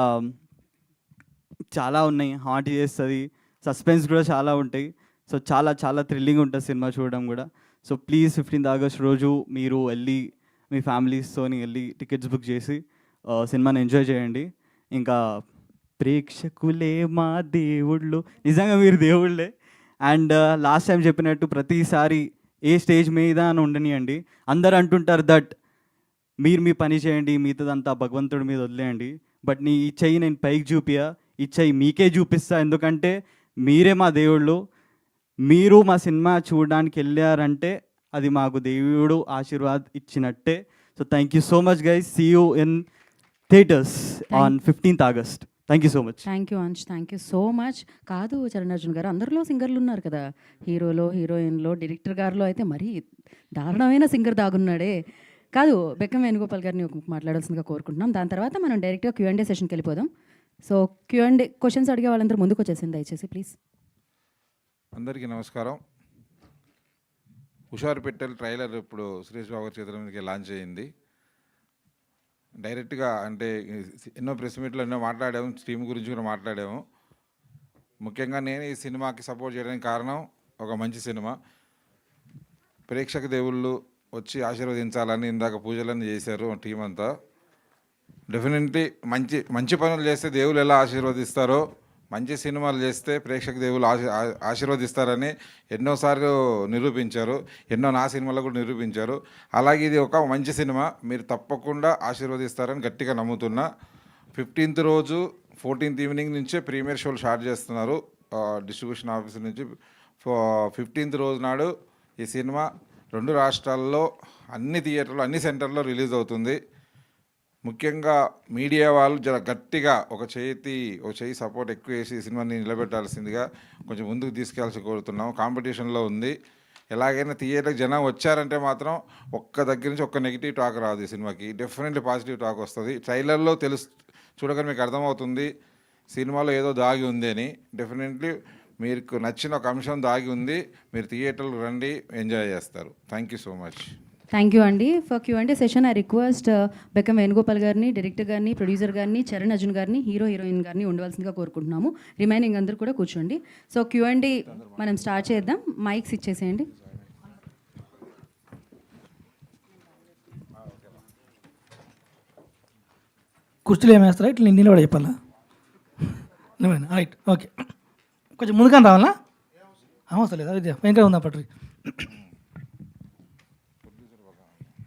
చాలా ఉన్నాయి, హార్ట్ చేస్తుంది, సస్పెన్స్ కూడా చాలా ఉంటాయి. సో చాలా థ్రిల్లింగ్ ఉంటుంది సినిమా చూడడం కూడా. సో ప్లీజ్ 15th ఆగస్ట్ రోజు మీరు వెళ్ళి మీ ఫ్యామిలీస్తోని వెళ్ళి టికెట్స్ బుక్ చేసి సినిమాని ఎంజాయ్ చేయండి. ఇంకా ప్రేక్షకులే మా దేవుళ్ళు, నిజంగా మీరు దేవుళ్ళే. అండ్ లాస్ట్ టైం చెప్పినట్టు ప్రతిసారి ఏ స్టేజ్ మీద అని ఉండనియండి. అందరు అంటుంటారు దట్ మీరు మీ పని చేయండి, మిగతాదంతా భగవంతుడి మీద వదిలేయండి. బట్ ఈ చెయ్యి నేను పైకి చూపియా, ఈ చెయ్యి మీకే చూపిస్తా. ఎందుకంటే మీరే మా దేవుళ్ళు. మీరు మా సినిమా చూడడానికి వెళ్ళారంటే అది మాకు దేవుడు ఆశీర్వాద్ ఇచ్చినట్టే. So thank you so much guys. See you in theatres on 15th August. Thank you so much. Thank you Ansh, thank you so much. కాదు చరణ్ అర్జున్ గారు, అందరిలో సింగర్లు ఉన్నారు కదా, హీరోలో, హీరోయిన్లో, డైరెక్టర్ గారిలో అయితే మరీ దారుణమైన సింగర్ దాగున్నాడే. కాదు, బెక్కం వేణుగోపాల్ గారిని మాట్లాడాల్సిందిగా కోరుకుంటున్నాం. దాని తర్వాత మనం డైరెక్ట్గా Q&A సెషన్కి వెళ్ళిపోదాం. సో Q&A క్వశ్చన్స్ అడిగే వాళ్ళందరూ ముందుకు వచ్చేసింది దయచేసి ప్లీజ్. అందరికీ నమస్కారం. హుషారు పెట్టెల్ ట్రైలర్ ఇప్పుడు సురేష్ బాబు చేతుల మీదకి లాంచ్ అయ్యింది. డైరెక్ట్గా అంటే ఎన్నో ప్రెస్ మీట్లో ఎన్నో మాట్లాడాము, టీం గురించి కూడా మాట్లాడాము. ముఖ్యంగా నేను ఈ సినిమాకి సపోర్ట్ చేయడానికి కారణం ఒక మంచి సినిమా. ప్రేక్షక దేవుళ్ళు వచ్చి ఆశీర్వదించాలని ఇందాక పూజలన్నీ చేశారు టీం అంతా. డెఫినెట్లీ మంచి పనులు చేస్తే దేవుళ్ళు ఎలా ఆశీర్వదిస్తారో, మంచి సినిమాలు చేస్తే ప్రేక్షక దేవులు ఆశీర్వదిస్తారని ఎన్నోసార్లు నిరూపించారు, నా సినిమాలో కూడా నిరూపించారు. అలాగే ఇది ఒక మంచి సినిమా, మీరు తప్పకుండా ఆశీర్వదిస్తారని గట్టిగా నమ్ముతున్నా. 15th రోజు 14th ఈవినింగ్ నుంచే ప్రీమియర్ షోలు స్టార్ట్ చేస్తున్నారు డిస్ట్రిబ్యూషన్ ఆఫీస్ నుంచి. 15th రోజు నాడు ఈ సినిమా 2 రాష్ట్రాల్లో అన్ని థియేటర్లు, అన్ని సెంటర్లో రిలీజ్ అవుతుంది. ముఖ్యంగా మీడియా వాళ్ళు జర గట్టిగా ఒక చేయి సపోర్ట్ ఎక్కువ వేసి ఈ సినిమాని నిలబెట్టాల్సిందిగా కొంచెం ముందుకు తీసుకెళ్ళాల్సి కోరుతున్నాం. కాంపిటీషన్లో ఉంది. ఎలాగైనా థియేటర్కి జనం వచ్చారంటే మాత్రం ఒక్క దగ్గర నుంచి ఒక్క నెగిటివ్ టాక్ రాదు. ఈ సినిమాకి డెఫినెట్లీ పాజిటివ్ టాక్ వస్తుంది. ట్రైలర్లో చూడగానే మీకు అర్థమవుతుంది సినిమాలో ఏదో దాగి ఉంది అని. డెఫినెట్లీ మీకు నచ్చిన ఒక అంశం దాగి ఉంది. మీరు థియేటర్కి రండి, ఎంజాయ్ చేస్తారు. Thank you so much. Thank you అండి. For Q and A session I request Bekkam Venugopal గారిని, డైరెక్టర్ గారిని, ప్రొడ్యూసర్ గారిని, చరణ్ అర్జున్ గారిని, హీరోయిన్ గారిని ఉండవలసిందిగా కోరుకుంటున్నాము. రిమైనింగ్ అందరూ కూడా కూర్చోండి. సో క్యూఎండి మనం స్టార్ట్ చేద్దాం. మైక్స్ ఇచ్చేసేయండి. కుర్చీలు ఏమేస్తారా ఇట్లా నేను నిలబడి చెప్పాలా? నువ్వేనా? Right, okay. కొంచెం ముందుగానే రావాలా? అవసరం లేదా? విద్య వెంకట ఉందా పట్రి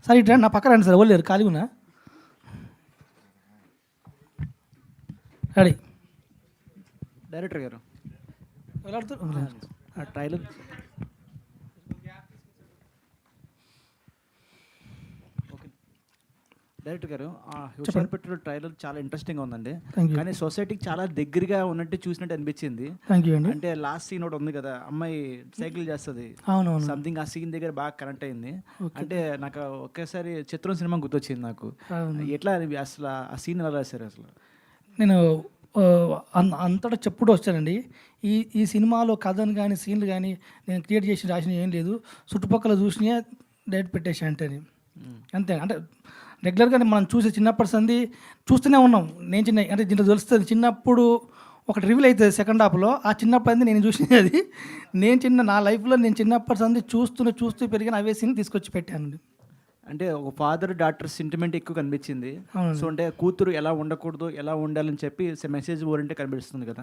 సార్ ఇట్లా నా పక్క రండి సార్. వాళ్ళు లేరు, ఖాళీ ఉన్నా. రెడీ. డైరెక్టర్ గారు వెళ్ళాడుతూ ట్రైలర్ డైరెక్టర్ గారు హుషార్ పెట్టిన ట్రైలర్ చాలా ఇంట్రెస్టింగ్ ఉందండి. కానీ సొసైటీకి చాలా దగ్గరగా ఉన్నట్టు చూసినట్టు అనిపించింది. థ్యాంక్ యూ అండి. అంటే లాస్ట్ సీన్ ఒకటి ఉంది కదా, అమ్మాయి సైకిల్ చేస్తుంది, అవునవును. సంథింగ్ ఆ సీన్ దగ్గర బాగా కనెక్ట్ అయింది. అంటే నాకు ఒకేసారి చిత్రం సినిమా గుర్తొచ్చింది నాకు. ఎట్లా అసలు ఆ సీన్ ఎలా రాశారు అసలు? నేను అంతటా చెప్పుడు వచ్చానండి. ఈ సినిమాలో కథను కానీ సీన్లు కానీ నేను క్రియేట్ చేసి రాసిన ఏం లేదు. చుట్టుపక్కల చూసినా డైరెక్ట్ పెట్టేసి అంటేని అంతే. అంటే రెగ్యులర్గా మనం చూసే చిన్నప్పటి సంది చూస్తూనే ఉన్నాం. నేను అంటే దీంట్లో తెలుస్తుంది. చిన్నప్పుడు ఒకటి రివీల్ అవుతుంది సెకండ్ హాఫ్లో. ఆ చిన్నప్పటి సంది నేను చూసినది అది. నా లైఫ్లో నేను చిన్నప్పటి సంది చూస్తూ పెరిగిన అవే సీన్ తీసుకొచ్చి పెట్టానండి. అంటే ఒక ఫాదర్ డాటర్ సెంటిమెంట్ ఎక్కువ కనిపించింది. సో అంటే కూతురు ఎలా ఉండకూడదు, ఎలా ఉండాలని చెప్పి మెసేజ్ ఓరియంటే కనిపిస్తుంది కదా.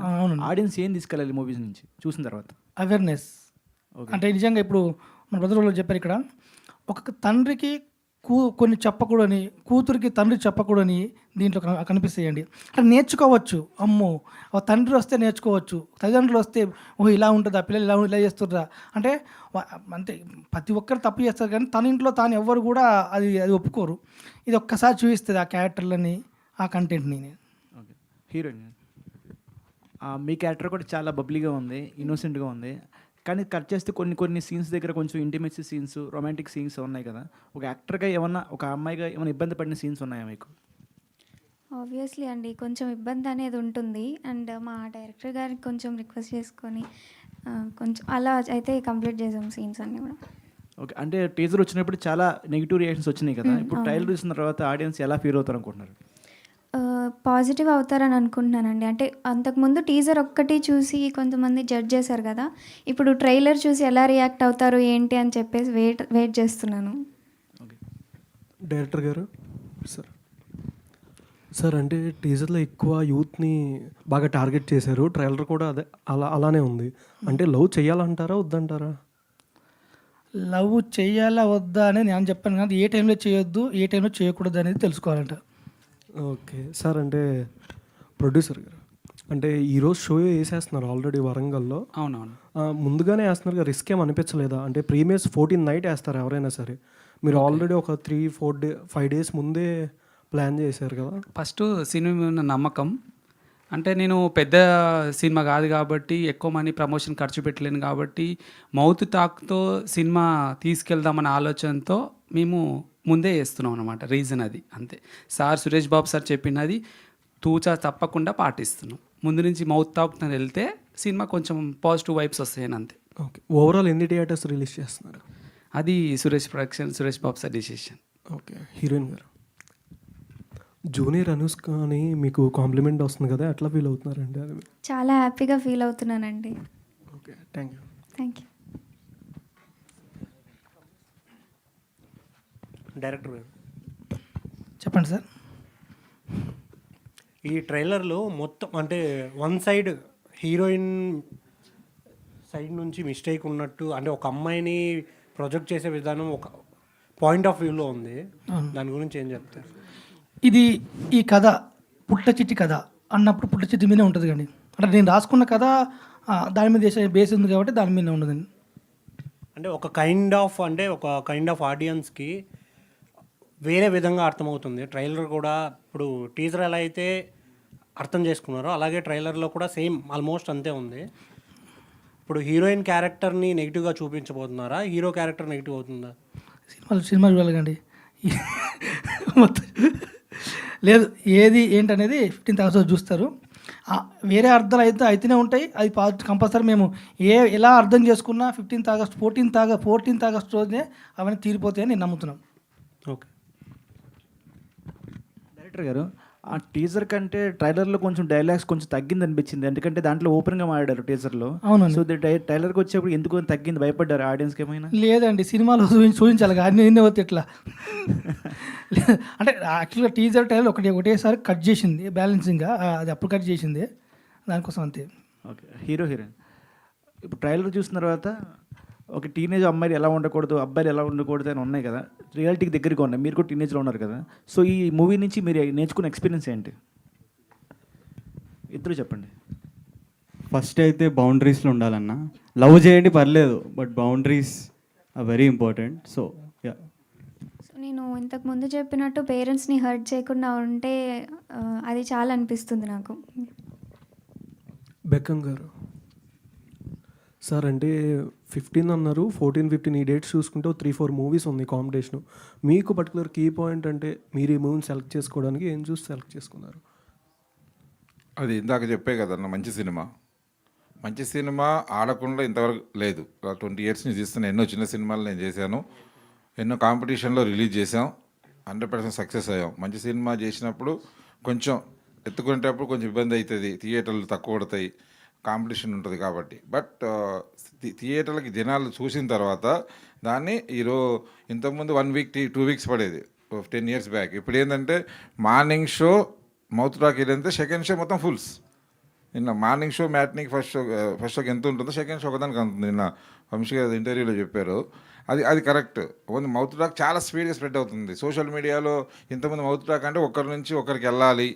ఆడియన్స్ ఏం తీసుకెళ్ళాలి మూవీస్ నుంచి చూసిన తర్వాత? అవేర్నెస్. అంటే నిజంగా ఇప్పుడు మన బ్రదర్ వాళ్ళు చెప్పారు ఇక్కడ, ఒక తండ్రికి కొన్ని చెప్పకూడని, కూతురికి తండ్రి చెప్పకూడని దీంట్లో కనిపిస్తాయండి. అంటే నేర్చుకోవచ్చు. అమ్మో తండ్రి వస్తే నేర్చుకోవచ్చు, తల్లిదండ్రులు వస్తే ఇలా ఉంటుంది, ఆ పిల్లలు ఇలా చేస్తుర్రా అంటే అంతే. ప్రతి ఒక్కరు తప్పు చేస్తారు కానీ తన ఇంట్లో తాను ఎవ్వరు కూడా అది ఒప్పుకోరు. ఇది ఒక్కసారి చూపిస్తుంది ఆ క్యారెక్టర్లని, ఆ కంటెంట్ని. ఓకే, హీరోయిన్ మీ క్యారెక్టర్ కూడా చాలా బబ్లీగా ఉంది, ఇన్నోసెంట్గా ఉంది. కానీ కట్ చేస్తే కొన్ని సీన్స్ దగ్గర కొంచెం ఇంటిమేసీ సీన్స్, రొమాంటిక్ సీన్స్ ఉన్నాయి కదా. ఒక యాక్టర్గా ఏమన్నా, ఒక అమ్మాయిగా ఏమైనా ఇబ్బంది పడిన సీన్స్ ఉన్నాయా మీకు? ఆబ్వియస్లీ అండి, కొంచెం ఇబ్బంది అనేది ఉంటుంది. అండ్ మా డైరెక్టర్ గారికి కొంచెం రిక్వెస్ట్ చేసుకొని కొంచెం అలా అయితే కంప్లీట్ చేసాం సీన్స్ అన్నీ కూడా. ఓకే, అంటే టీజర్ వచ్చినప్పుడు చాలా నెగిటివ్ రియాక్షన్స్ వచ్చినాయి కదా. ఇప్పుడు ట్రైలర్ చూసిన తర్వాత ఆడియన్స్ ఎలా ఫీల్ అవుతారు అనుకుంటున్నారు? పాజిటివ్ అవుతారని అనుకుంటున్నానండి. అంటే అంతకుముందు టీజర్ ఒక్కటి చూసి కొంతమంది జడ్జ్ చేశారు కదా, ఇప్పుడు ట్రైలర్ చూసి ఎలా రియాక్ట్ అవుతారు ఏంటి అని చెప్పేసి వెయిట్ చేస్తున్నాను. డైరెక్టర్ గారు సార్ అంటే టీజర్లో ఎక్కువ యూత్ని బాగా టార్గెట్ చేశారు, ట్రైలర్ కూడా అదే అలానే ఉంది. అంటే లవ్ చేయాలంటారా వద్దంటారా? లవ్ చేయాలా వద్దా అనేది నేను చెప్పాను కానీ ఏ టైంలో చేయొద్దు, ఏ టైంలో చేయకూడదు అనేది తెలుసుకోవాలంట. ఓకే సార్, అంటే ప్రొడ్యూసర్ గారు అంటే ఈరోజు షో వేసేస్తున్నారు ఆల్రెడీ వరంగల్లో. అవునవును, ముందుగానే వేస్తున్నారు కదా, రిస్క్ ఏం అనిపించలేదా? అంటే ప్రీమియర్స్ 14 నైట్ వేస్తారు ఎవరైనా సరే, మీరు ఆల్రెడీ ఒక 3-4 days ముందే ప్లాన్ చేశారు కదా. ఫస్ట్ సినిమా ఉన్న నమ్మకం అంటే నేను పెద్ద సినిమా కాదు కాబట్టి ఎక్కువ మనీ ప్రమోషన్ ఖర్చు పెట్టలేను కాబట్టి మౌత్ టాక్తో సినిమా తీసుకెళ్దామన్న ఆలోచనతో మేము ముందే చేస్తున్నాం అనమాట. రీజన్ అది అంతే. సురేష్ బాబు సార్ చెప్పినది తూచా తప్పకుండా పాటిస్తున్నాం. ముందు నుంచి మౌత్ టాక్తో వెళ్తే సినిమా కొంచెం పాజిటివ్ వైబ్స్ వస్తాయని అంతే. ఓకే, ఓవరాల్ ఎన్ని థియేటర్స్ రిలీజ్ చేస్తున్నారు? అది Suresh production, Suresh Babu sir decision. Okay, heroine గారు జూనియర్ అనుష్క అని మీకు కాంప్లిమెంట్ వస్తుంది కదా, ఎట్లా ఫీల్ అవుతున్నారండి? అది చాలా హ్యాపీగా ఫీల్ అవుతున్నానండి. Okay, thank you. Thank you. Director garu చెప్పండి సార్. ఈ ట్రైలర్లో మొత్తం అంటే వన్ సైడ్ హీరోయిన్ సైడ్ నుంచి మిస్టేక్ ఉన్నట్టు, అంటే ఒక అమ్మాయిని ప్రొజెక్ట్ చేసే విధానం ఒక పాయింట్ ఆఫ్ వ్యూలో ఉంది. దాని గురించి ఏం చెప్తారు? ఇది ఈ కథ పుట్ట చిట్టి కథ అన్నప్పుడు పుట్ట చిట్టి మీదే ఉంటుంది కండి. అంటే నేను రాసుకున్న కథ దాని మీద బేస్ ఉంది కాబట్టి దాని మీద ఉండదండి. అంటే ఒక కైండ్ ఆఫ్ ఆడియన్స్కి వేరే విధంగా అర్థమవుతుంది. ట్రైలర్ కూడా ఇప్పుడు టీజర్ ఎలా అయితే అర్థం చేసుకున్నారో అలాగే ట్రైలర్లో కూడా సేమ్ ఆల్మోస్ట్ అంతే ఉంది. ఇప్పుడు హీరోయిన్ క్యారెక్టర్ని నెగిటివ్గా చూపించబోతున్నారా, హీరో క్యారెక్టర్ నెగిటివ్ అవుతుందా? సినిమా చూడాలి మొత్తం లేదు, ఏది ఏంటనేది 15th August చూస్తారు. వేరే అర్థాలు అయితేనే ఉంటాయి. అది కంపల్సరీ మేము ఎలా అర్థం చేసుకున్నా 14th August రోజునే అవన్నీ తీరిపోతాయని నేను నమ్ముతున్నాను. ఓకే. డైరెక్టర్ గారు, ఆ టీజర్ కంటే ట్రైలర్లో కొంచెం డైలాగ్స్ కొంచెం తగ్గింది అనిపించింది. ఎందుకంటే దాంట్లో ఓపెన్గా మాట్లాడారు టీజర్లో. అవునండి. సో ట్రైలర్కి వచ్చేప్పుడు ఎందుకు తగ్గింది, భయపడ్డారు ఆడియన్స్కి ఏమైనా? లేదండి, సినిమాలో చూపించాలి కానీ నిన్నే వద్దు ఇట్లా. అంటే యాక్చువల్గా టీజర్ ట్రైలర్ ఒకటేసారి కట్ చేసింది బ్యాలెన్సింగ్గా, అది అప్పుడు కట్ చేసింది, దానికోసం అంతే. ఓకే. హీరోయిన్ ఇప్పుడు ట్రైలర్ చూసిన తర్వాత ఒక టీనేజ్ అమ్మాయిలు ఎలా ఉండకూడదు, అబ్బాయిలు ఎలా ఉండకూడదు అని ఉన్నాయి కదా, రియాలిటీకి దగ్గరగా ఉన్నాయి. మీరు కూడా టీనేజ్లో ఉన్నారు కదా, సో ఈ మూవీ నుంచి మీరు నేర్చుకున్న ఎక్స్పీరియన్స్ ఏంటి? ఇద్దరు చెప్పండి. ఫస్ట్ అయితే బౌండరీస్లో ఉండాలన్న. లవ్ చేయండి పర్లేదు, but boundaries are very important. So yeah. So నేను ఇంతకు ముందు చెప్పినట్టు పేరెంట్స్ని హర్ట్ చేయకుండా ఉంటే అది చాలా అనిపిస్తుంది నాకు. బెక్కం గారు సార్, అంటే 15 అన్నారు, 14, 15 ఈ డేట్స్ చూసుకుంటే 3-4 మూవీస్ ఉంది కాంపిటీషన్. మీకు పర్టికులర్ కీ పాయింట్ అంటే మీరు ఈ మూవీని సెలెక్ట్ చేసుకోవడానికి ఏం చూసి సెలెక్ట్ చేసుకున్నారు? అది ఇందాక చెప్పే కదన్న, మంచి సినిమా ఆడకుండా ఇంతవరకు లేదు. 20 ఇయర్స్ నుంచి తీస్తున్న ఎన్నో చిన్న సినిమాలు నేను చేశాను, ఎన్నో కాంపిటీషన్లో రిలీజ్ చేసాం, 100% సక్సెస్ అయ్యాం. మంచి సినిమా చేసినప్పుడు కొంచెం ఎత్తుకునేటప్పుడు కొంచెం ఇబ్బంది అవుతుంది, థియేటర్లు తక్కువ పడతాయి, కాంపిటీషన్ ఉంటుంది కాబట్టి. బట్ థియేటర్లకి జనాలు చూసిన తర్వాత దాన్ని ఇంతకుముందు 1 వీక్ 2 వీక్స్ పడేది 10 ఇయర్స్ బ్యాక్. ఇప్పుడు ఏంటంటే మార్నింగ్ షో మౌత్ టాక్ ఏంటంటే సెకండ్ షో మొత్తం ఫుల్స్. నిన్న మార్నింగ్ షో మ్యాట్నిక్ ఫస్ట్ షోకి ఎంత ఉంటుందో సెకండ్ షో ఒకదానికి అంతుంది. నిన్న వంశీ గారు ఇంటర్వ్యూలో చెప్పారు, అది కరెక్ట్. మౌత్ టాక్ చాలా స్పీడ్గా స్ప్రెడ్ అవుతుంది. సోషల్ మీడియాలో ఇంతకుముందు మౌత్ టాక్ అంటే ఒకరి నుంచి ఒకరికి వెళ్ళాలి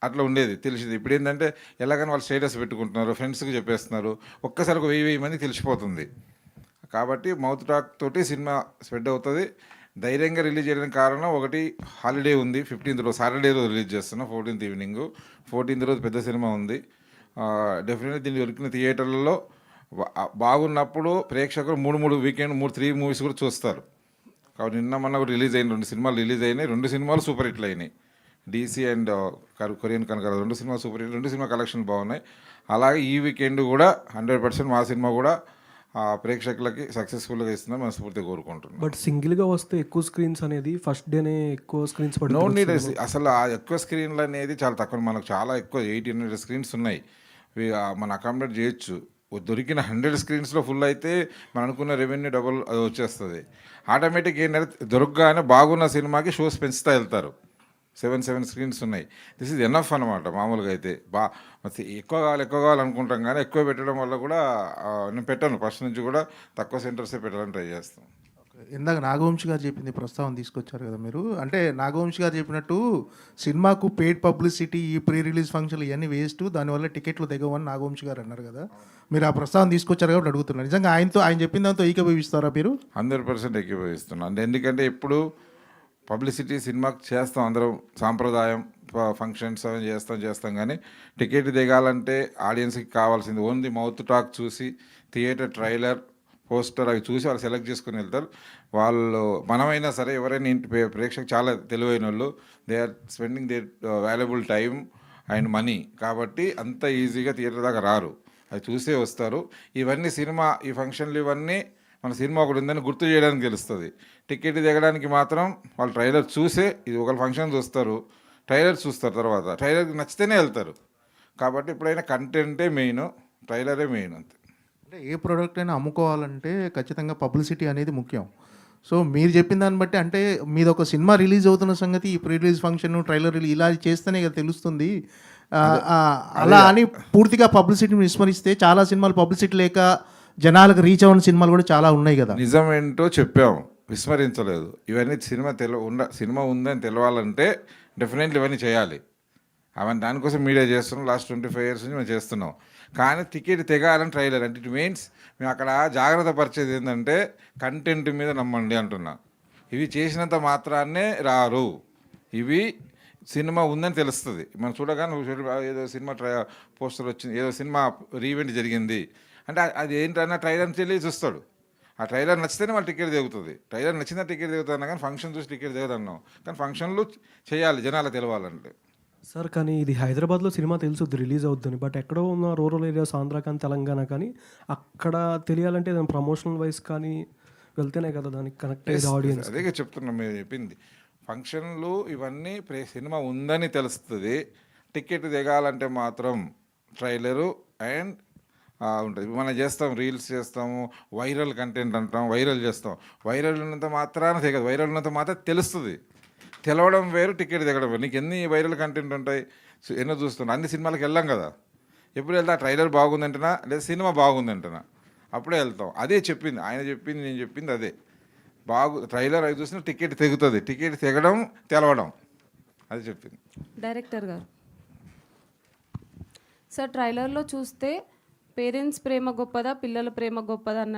అట్లా ఉండేది, తెలిసింది. ఇప్పుడు ఏంటంటే ఎలాగైనా వాళ్ళు స్టేటస్ పెట్టుకుంటున్నారు, ఫ్రెండ్స్కి చెప్పేస్తున్నారు, ఒక్కసారి ఒక 1000 మందికి తెలిసిపోతుంది. కాబట్టి మౌత్ టాక్ తోటి సినిమా స్ప్రెడ్ అవుతుంది. ధైర్యంగా రిలీజ్ చేయడానికి కారణం ఒకటి, హాలిడే ఉంది, 15th రోజు సాటర్డే రోజు రిలీజ్ చేస్తున్నాం, 14th ఈవినింగ్. 14th రోజు పెద్ద సినిమా ఉంది. డెఫినెట్గా దీన్ని దొరికిన థియేటర్లలో బాగున్నప్పుడు ప్రేక్షకులు 3 వీకెండ్ 3 మూవీస్ కూడా చూస్తారు. కాబట్టి నిన్న మొన్న కూడా రిలీజ్ అయిన 2 సినిమాలు రిలీజ్ అయినాయి. 2 సినిమాలు సూపర్ హిట్లు అయినాయి. DC అండ్ కొరియన్ కనకరాజు 2 సినిమాలు సూపర్ హిట్, 2 సినిమా కలెక్షన్ బాగున్నాయి. అలాగే ఈ వీకెండ్ కూడా 100% మా సినిమా కూడా ప్రేక్షకులకి సక్సెస్ఫుల్గా ఇస్తుందని మనస్ఫూర్తిగా కోరుకుంటున్నాం. బట్ సింగిల్గా వస్తే ఎక్కువ స్క్రీన్స్ అనేది ఫస్ట్ డేనే ఎక్కువ స్క్రీన్స్ నో నీడ్. అసలు ఆ ఎక్కువ స్క్రీన్లు అనేది చాలా తక్కువ. మనకు చాలా ఎక్కువ 1800 స్క్రీన్స్ ఉన్నాయి, మనం అకామిడేట్ చేయొచ్చు. దొరికిన 100 స్క్రీన్స్లో ఫుల్ అయితే మనం అనుకున్న రెవెన్యూ డబుల్ అది వచ్చేస్తుంది. ఆటోమేటిక్ ఏంటంటే దొరకగానే బాగున్న సినిమాకి షోస్ పెంచుతూ వెళ్తారు. 7 స్క్రీన్స్ ఉన్నాయి. దిస్ ఈజ్ ఎనఫ్ అనమాట. మామూలుగా అయితే ఎక్కువ కావాలి అనుకుంటాం, కానీ ఎక్కువ పెట్టడం వల్ల కూడా నేను పెట్టాను ఫస్ట్ నుంచి కూడా, తక్కువ సెంటర్సే పెట్టాలని ట్రై చేస్తాం. ఇందాక నాగవంశి గారు చెప్పింది ప్రస్తావన తీసుకొచ్చారు కదా మీరు, అంటే నాగవంశి గారు చెప్పినట్టు సినిమాకు పెయిడ్ పబ్లిసిటీ, ఈ ప్రీ రిలీజ్ ఫంక్షన్లు ఇవన్నీ వేస్ట్, దానివల్ల టికెట్లు దిగవని నాగవంశి గారు అన్నారు కదా. మీరు ఆ ప్రస్తావన తీసుకొచ్చారు కాబట్టి అడుగుతున్నారు. నిజంగా ఆయన చెప్పిన దాంతో ఏకీభవిస్తారా మీరు? 100% ఏకీభవిస్తున్నాను. ఎందుకంటే ఇప్పుడు పబ్లిసిటీ సినిమాకి చేస్తాం, అందరం సాంప్రదాయం ఫంక్షన్స్ అవి చేస్తాం, కానీ టికెట్ దిగాలంటే ఆడియన్స్కి కావాల్సింది ఓన్లీ మౌత్ టాక్ చూసి, థియేటర్ ట్రైలర్ పోస్టర్ అవి చూసి వాళ్ళు సెలెక్ట్ చేసుకుని వెళ్తారు. వాళ్ళు మనమైనా సరే ఎవరైనా ప్రేక్షకులు చాలా తెలివైన వాళ్ళు, they are spending their valuable time and money. కాబట్టి అంత ఈజీగా థియేటర్ దాకా రారు, అది చూసే వస్తారు. ఇవన్నీ ఈ ఫంక్షన్లు ఇవన్నీ మన సినిమా ఒకటి ఉందని గుర్తు చేయడానికి తెలుస్తుంది. టికెట్ దిగడానికి మాత్రం వాళ్ళు ట్రైలర్ చూసే, ఇది ఒక ఫంక్షన్ చూస్తారు, ట్రైలర్ చూస్తారు, తర్వాత ట్రైలర్కి నచ్చితేనే వెళ్తారు. కాబట్టి ఎప్పుడైనా కంటెంటే మెయిన్, ట్రైలరే మెయిన్. అంతే. అంటే ఏ ప్రోడక్ట్ అయినా అమ్ముకోవాలంటే ఖచ్చితంగా పబ్లిసిటీ అనేది ముఖ్యం. సో మీరు చెప్పిన దాన్ని బట్టి అంటే మీది ఒక సినిమా రిలీజ్ అవుతున్న సంగతి ఈ ప్రీ రిలీజ్ ఫంక్షన్, ట్రైలర్ ఇలా చేస్తేనే కదా తెలుస్తుంది. అలా అని పూర్తిగా పబ్లిసిటీని విస్మరిస్తే చాలా సినిమాలు పబ్లిసిటీ లేక జనాలకు రీచ్ అవ్వని సినిమాలు కూడా చాలా ఉన్నాయి కదా. నిజం ఏంటో చెప్పాము, విస్మరించలేదు. ఇవన్నీ సినిమా ఉందని తెలవాలంటే డెఫినెట్లీ ఇవన్నీ చేయాలి. అవన్నీ దానికోసం మీడియా చేస్తున్నాం, లాస్ట్ 25 years నుంచి మేము చేస్తున్నాం. కానీ టికెట్ తెగాలని ట్రైలర్ అంటే ఇట్ మీన్స్ మేము అక్కడ జాగ్రత్త పరిచేది ఏంటంటే కంటెంట్ మీద నమ్మండి అంటున్నా. ఇవి చేసినంత మాత్రాన్నే రారు, ఇవి సినిమా ఉందని తెలుస్తుంది. మనం చూడగానే ఏదో సినిమా పోస్టర్ వచ్చింది, ఏదో సినిమా రీవెంట్ జరిగింది అంటే అది ఏంటన్నా ట్రైలర్ వెళ్ళి చూస్తాడు. ఆ ట్రైలర్ నచ్చితేనే వాళ్ళు టికెట్ దిగుతుంది. ట్రైలర్ నచ్చిన టికెట్ దిగుతున్నా కానీ ఫంక్షన్ చూసి టికెట్ దిగుతున్నాం. కానీ ఫంక్షన్లు చేయాలి జనాలు తెలవాలంటే. సార్ కానీ ఇది హైదరాబాద్లో సినిమా తెలుసుద్ది రిలీజ్ అవుద్దని, బట్ ఎక్కడో ఉన్న రూరల్ ఏరియాస్ ఆంధ్ర కానీ తెలంగాణ కానీ అక్కడ తెలియాలంటే ఏదైనా ప్రమోషనల్ వైజ్ కానీ వెళ్తేనే కదా దానికి కనెక్ట్ అయ్యేది ఆడియన్స్. అదే చెప్తున్నాం, మీరు చెప్పింది ఫంక్షన్లు ఇవన్నీ సినిమా ఉందని తెలుస్తుంది. టికెట్ దిగాలంటే మాత్రం ట్రైలరు అండ్ ఉంటుంది. మనం చేస్తాం, రీల్స్ చేస్తాము, వైరల్ కంటెంట్ అంటాం, వైరల్ చేస్తాం. వైరల్ ఉన్నంత మాత్రాన దిగదు, వైరల్ ఉన్నంత మాత్రం తెలుస్తుంది. తెలవడం వేరు, టికెట్ దిగడం వేరు. నీకు ఎన్ని వైరల్ కంటెంట్ ఉంటాయి, ఎన్నో చూస్తున్నాను. అన్ని సినిమాలకు వెళ్ళాం కదా, ఎప్పుడు వెళ్తా ట్రైలర్ బాగుందంటనా లేదా సినిమా బాగుందంటనా అప్పుడే వెళ్తాం. అదే చెప్పింది ఆయన చెప్పింది, నేను చెప్పింది అదే. ట్రైలర్ అవి చూసినా టికెట్ తెగుతుంది, టికెట్ తెగడం తెలవడం, అది చెప్పింది. డైరెక్టర్ గారు సార్, ట్రైలర్లో చూస్తే పేరెంట్స్ ప్రేమ గొప్పదా, పిల్లల ప్రేమ గొప్పదా అన్న